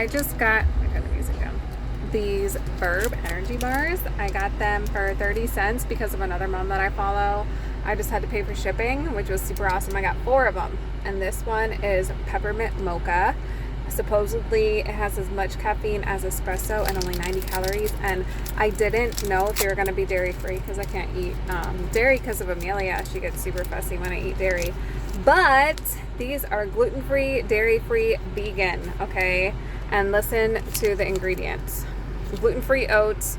I just got, I got the music down, these Verb energy bars. I got them for 30 cents because of another mom that I follow. I just had to pay for shipping, which was super awesome. I got 4 of them, and this one is peppermint mocha. Supposedly it has as much caffeine as espresso and only 90 calories, and I didn't know if they were going to be dairy free because I can't eat dairy because of Amelia. She gets super fussy when I eat dairy. But these are gluten-free, dairy-free, vegan, okay? And listen to the ingredients. Gluten-free oats,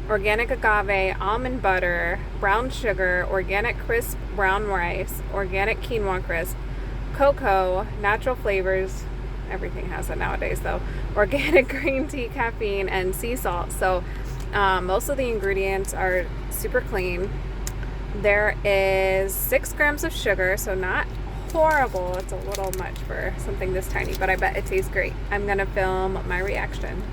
organic agave, almond butter, brown sugar, organic crisp brown rice, organic quinoa crisp, cocoa, natural flavors. Everything has it nowadays though. Organic green tea, caffeine, and sea salt. So most of the ingredients are super clean. There is 6 grams of sugar, so not horrible. It's a little much for something this tiny, but I bet it tastes great. I'm gonna film my reaction.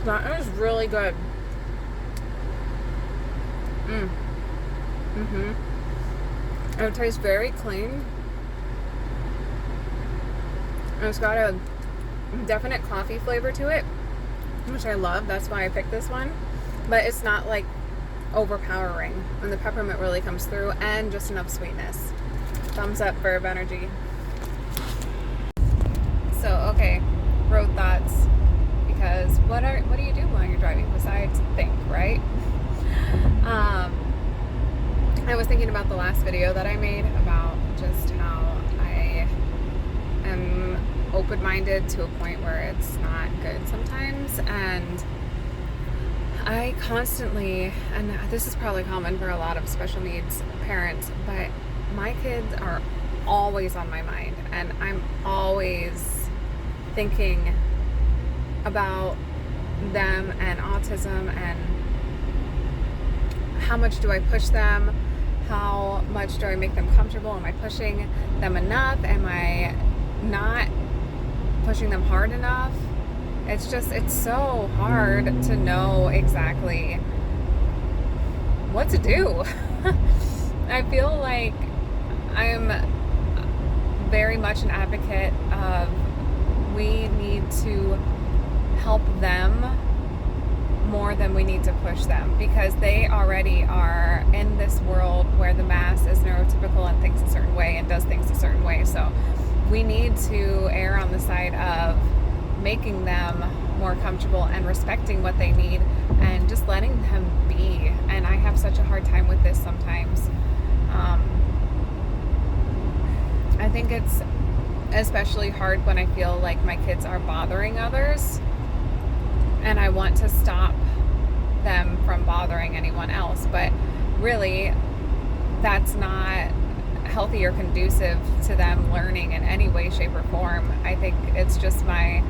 That is really good. It tastes very clean. It's got a definite coffee flavor to it, which I love. That's why I picked this one. But it's not like overpowering, and the peppermint really comes through, and just enough sweetness. Thumbs up for Verb Energy. So, okay, road thoughts. Because what do you do when you're driving besides think, right? I was thinking about the last video that I made about just how I am open-minded to a point where it's not good sometimes, and I constantly, and this is probably common for a lot of special needs parents, but my kids are always on my mind, and I'm always thinking about them and autism, and how much do I push them? How much do I make them comfortable? Am I pushing them enough? Am I not pushing them hard enough? It's so hard to know exactly what to do. I feel like I'm very much an advocate of we need to help them more than we need to push them, because they already are in this world where the mass is neurotypical and thinks a certain way and does things a certain way. So we need to err on the side of making them more comfortable and respecting what they need and just letting them be. And I have such a hard time with this sometimes. I think it's especially hard when I feel like my kids are bothering others, and I want to stop them from bothering anyone else, but really that's not healthy or conducive to them learning in any way, shape, or form. I think it's just my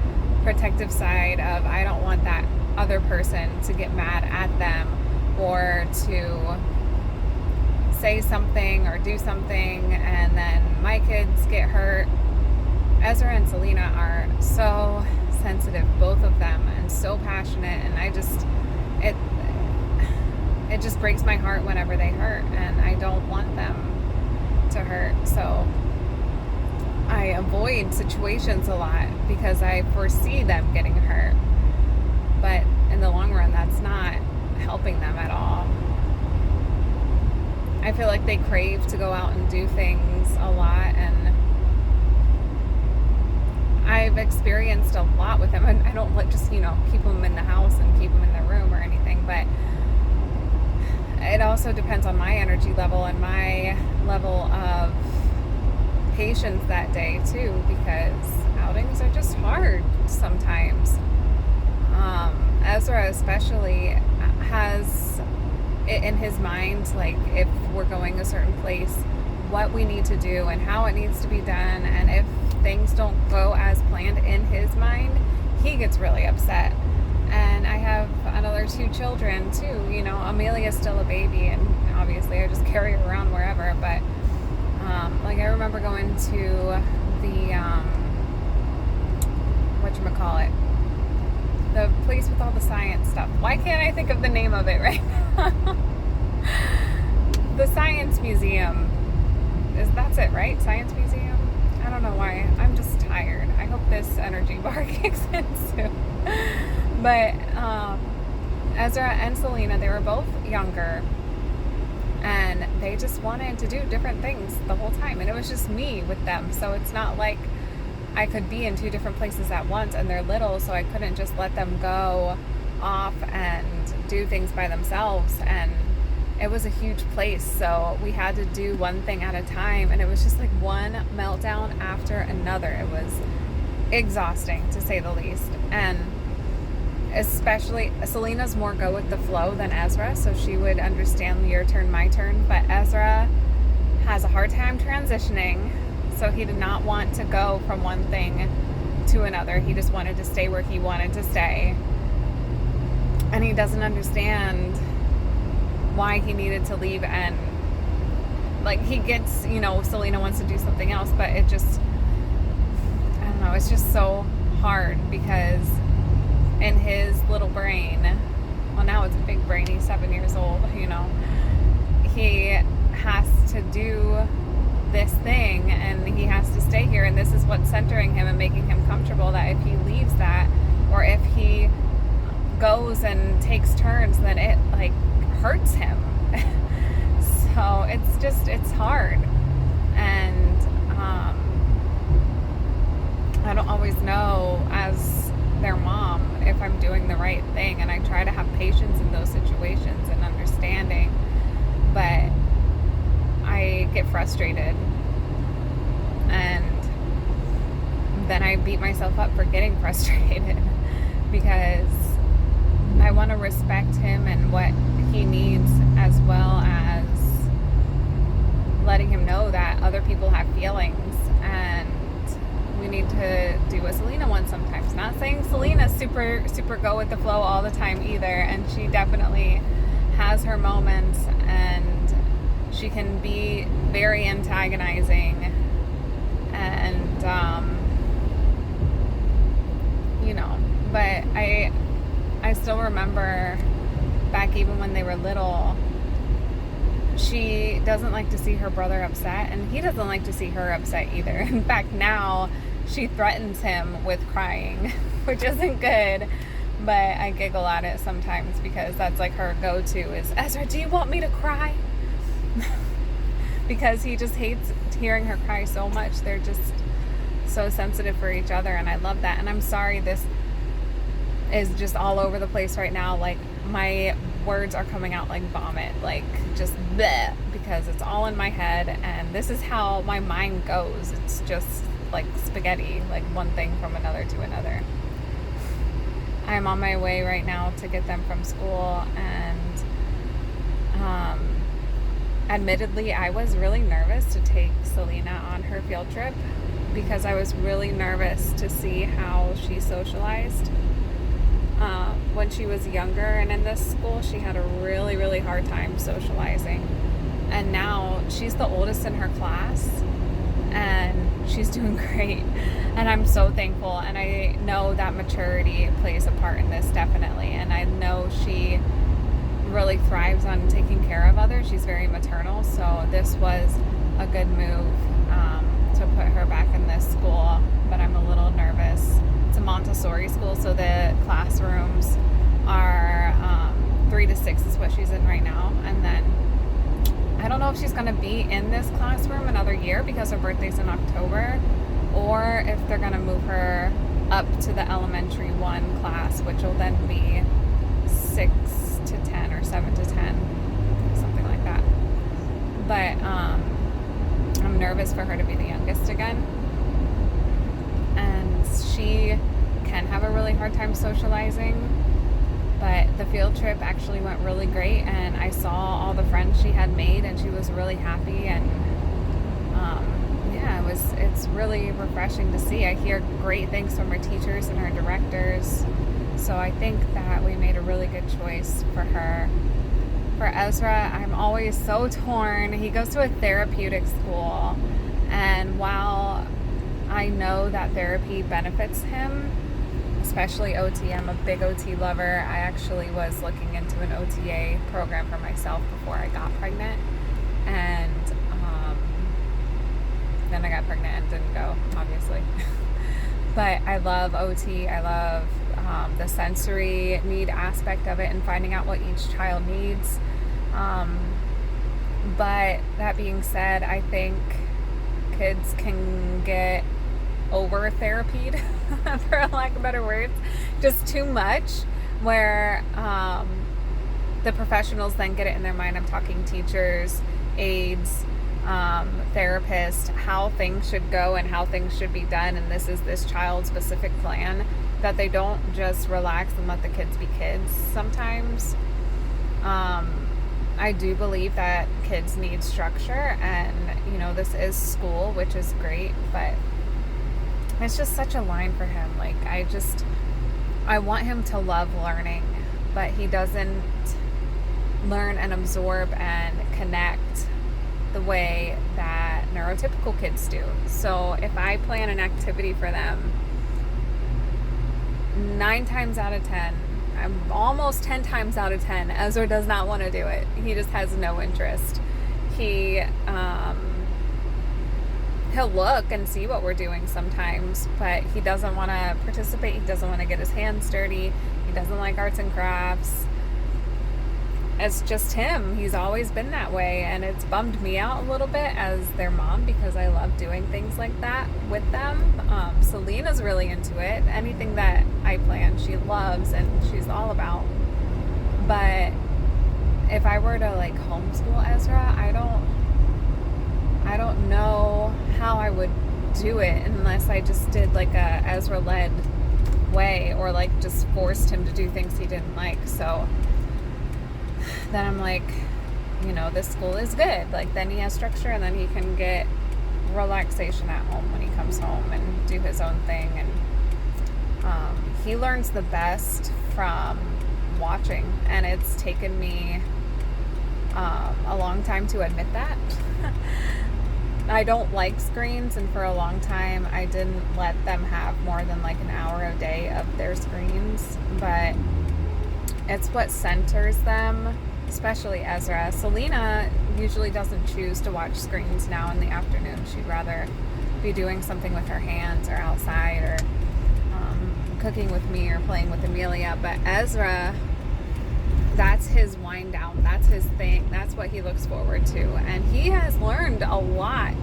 protective side of I don't want that other person to get mad at them or to say something or do something and then my kids get hurt. Ezra and Selena are so sensitive, both of them, and so passionate, and it just breaks my heart whenever they hurt, and I don't want them to hurt. So I avoid situations a lot because I foresee them getting hurt, but in the long run that's not helping them at all. I feel like they crave to go out and do things a lot, and I've experienced a lot with them, and I don't just keep them in the house and keep them in their room or anything, but it also depends on my energy level and my level of patience that day too, because outings are just hard sometimes. Ezra especially has it in his mind, like if we're going a certain place, what we need to do and how it needs to be done, and if things don't go as planned in his mind, he gets really upset. And I have another 2 children too. Amelia's still a baby, and obviously I just carry her around wherever, but like I remember going to the whatchamacallit, the place with all the science stuff. Why can't I think of the name of it right now? the Science Museum. That's it, right? Science Museum? I don't know why. I'm just tired. I hope this energy bar kicks in soon. But Ezra and Selena, they were both younger. And they just wanted to do different things the whole time. And it was just me with them. So it's not like I could be in two different places at once, and they're little, so I couldn't just let them go off and do things by themselves. And it was a huge place, so we had to do one thing at a time, and it was just like one meltdown after another. It was exhausting, to say the least. And especially Selena's more go with the flow than Ezra, so she would understand your turn, my turn. But Ezra has a hard time transitioning, so he did not want to go from one thing to another. He just wanted to stay where he wanted to stay. And he doesn't understand why he needed to leave. And like, he gets, Selena wants to do something else, but it just, I don't know, it's just so hard because in his little brain, well, now it's a big brain, he's 7 years old, he has to do this thing, and he has to stay here, and this is what's centering him and making him comfortable, that if he leaves that, or if he goes and takes turns, then it like hurts him. So it's hard. And I don't always know, as their mom, if I'm doing the right thing, and I try to have patience in those situations and understanding, but I get frustrated, and then I beat myself up for getting frustrated because I want to respect him and what he needs, as well as letting him know that other people have feelings, and we need to do what Selena wants sometimes. Not saying Selena's super go with the flow all the time either, and she definitely has her moments, and she can be very antagonizing, and but I still remember back even when they were little, she doesn't like to see her brother upset, and he doesn't like to see her upset either. In fact, now she threatens him with crying, which isn't good, but I giggle at it sometimes because that's like her go-to is, Ezra, do you want me to cry? Because he just hates hearing her cry so much. They're just so sensitive for each other, and I love that. And I'm sorry this is just all over the place right now. Like, my words are coming out like vomit, like just bleh, because it's all in my head, and this is how my mind goes. It's just like spaghetti, like one thing from another to another. I'm on my way right now to get them from school, and admittedly, I was really nervous to take Selena on her field trip because I was really nervous to see how she socialized. When she was younger and in this school, she had a really, really hard time socializing. And now she's the oldest in her class, and she's doing great. And I'm so thankful. And I know that maturity plays a part in this, definitely. And I know she really thrives on taking care of others. She's very maternal. So this was a good move to put her back in this school. But I'm a little nervous. It's a Montessori school, so the classrooms are 3 to 6 is what she's in right now. And then I don't know if she's going to be in this classroom another year because her birthday's in October, or if they're going to move her up to the elementary 1 class, which will then be 6 to 10 or 7 to 10, something like that. But I'm nervous for her to be the youngest again. And she can have a really hard time socializing, but the field trip actually went really great, and I saw all the friends she had made, and she was really happy. And it's really refreshing to see. I hear great things from her teachers and her directors, so I think that we made a really good choice for her. For Ezra, I'm always so torn. He goes to a therapeutic school, and while I know that therapy benefits him, especially OT. I'm a big OT lover. I actually was looking into an OTA program for myself before I got pregnant, And then I got pregnant and didn't go, obviously. But I love OT. I love the sensory need aspect of it and finding out what each child needs. But that being said, I think kids can get over therapied, for lack of better words, just too much, where the professionals then get it in their mind. I'm talking teachers, aides, therapists, how things should go and how things should be done, and this is this child specific plan, that they don't just relax and let the kids be kids sometimes. I do believe that kids need structure, and this is school, which is great, but it's just such a line for him. Like, I want him to love learning, but he doesn't learn and absorb and connect the way that neurotypical kids do. So if I plan an activity for them, 9 times out of 10, almost 10 times out of 10, Ezra does not want to do it. He just has no interest. He'll look and see what we're doing sometimes, but he doesn't want to participate. He doesn't want to get his hands dirty. He doesn't like arts and crafts. It's just him. He's always been that way, and it's bummed me out a little bit as their mom, because I love doing things like that with them. Selena's really into it. Anything that I plan, she loves and she's all about. But if I were to homeschool Ezra, I don't know how I would do it unless I just did a Ezra-led way, or just forced him to do things he didn't like. So then I'm this school is good. Then he has structure, and then he can get relaxation at home when he comes home and do his own thing. And he learns the best from watching, and it's taken me a long time to admit that. I don't like screens, and for a long time I didn't let them have more than an hour a day of their screens, but it's what centers them, especially Ezra. Selena usually doesn't choose to watch screens now in the afternoon. She'd rather be doing something with her hands, or outside, or cooking with me, or playing with Amelia. But Ezra, that's his wind down. That's his thing. That's what he looks forward to. And he has learned a lot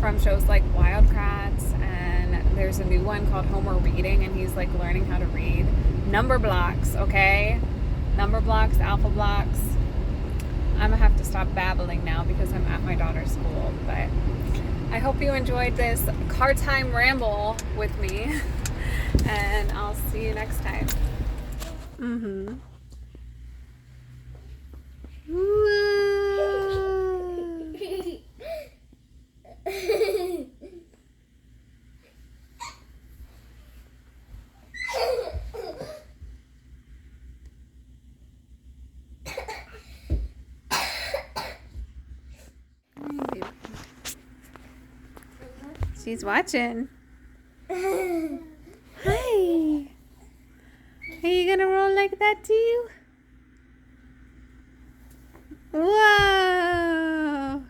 from shows like Wildcats, and there's a new one called Homer Reading, and he's learning how to read number blocks, okay? Number blocks, alpha blocks. I'm gonna have to stop babbling now because I'm at my daughter's school. But I hope you enjoyed this car time ramble with me, and I'll see you next time. She's watching. Hi. Are you gonna roll like that too? Whoa.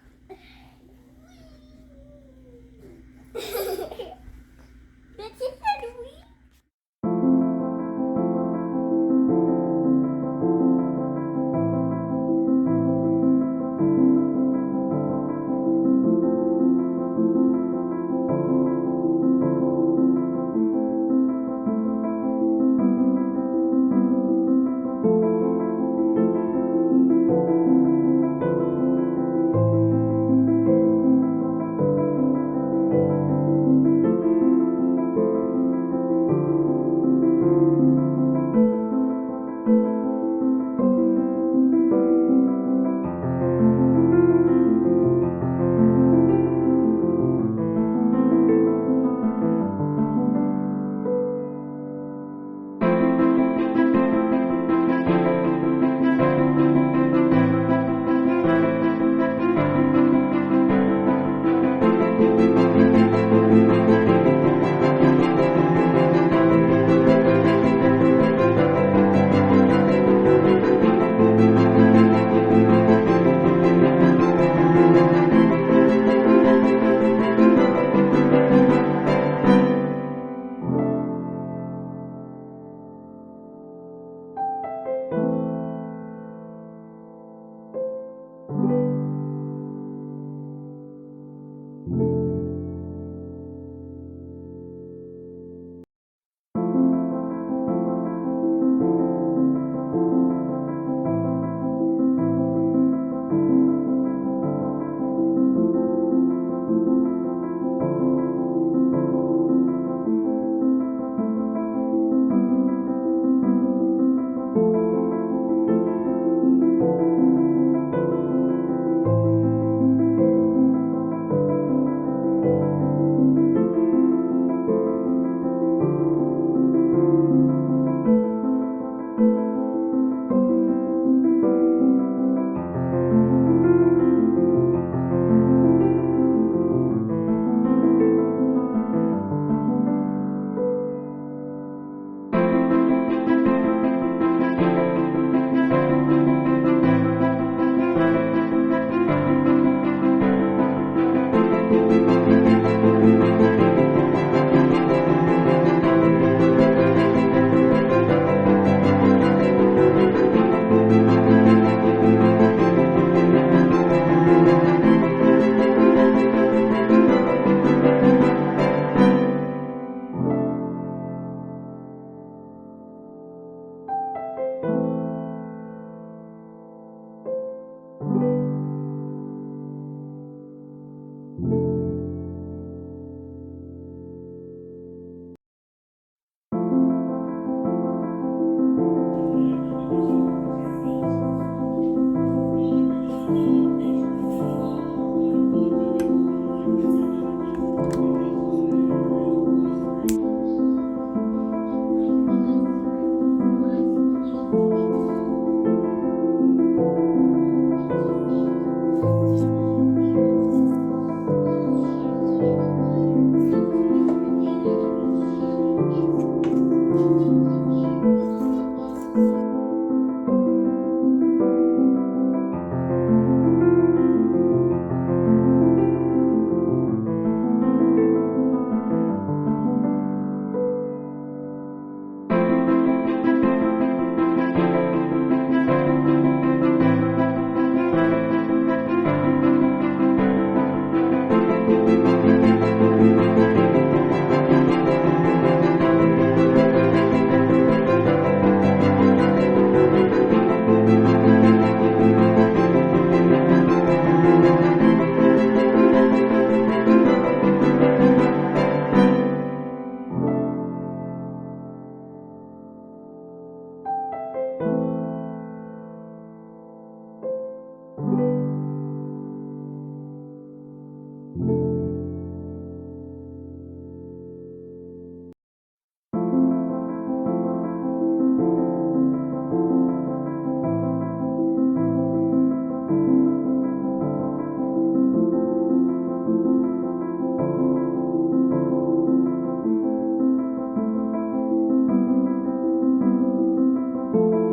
you.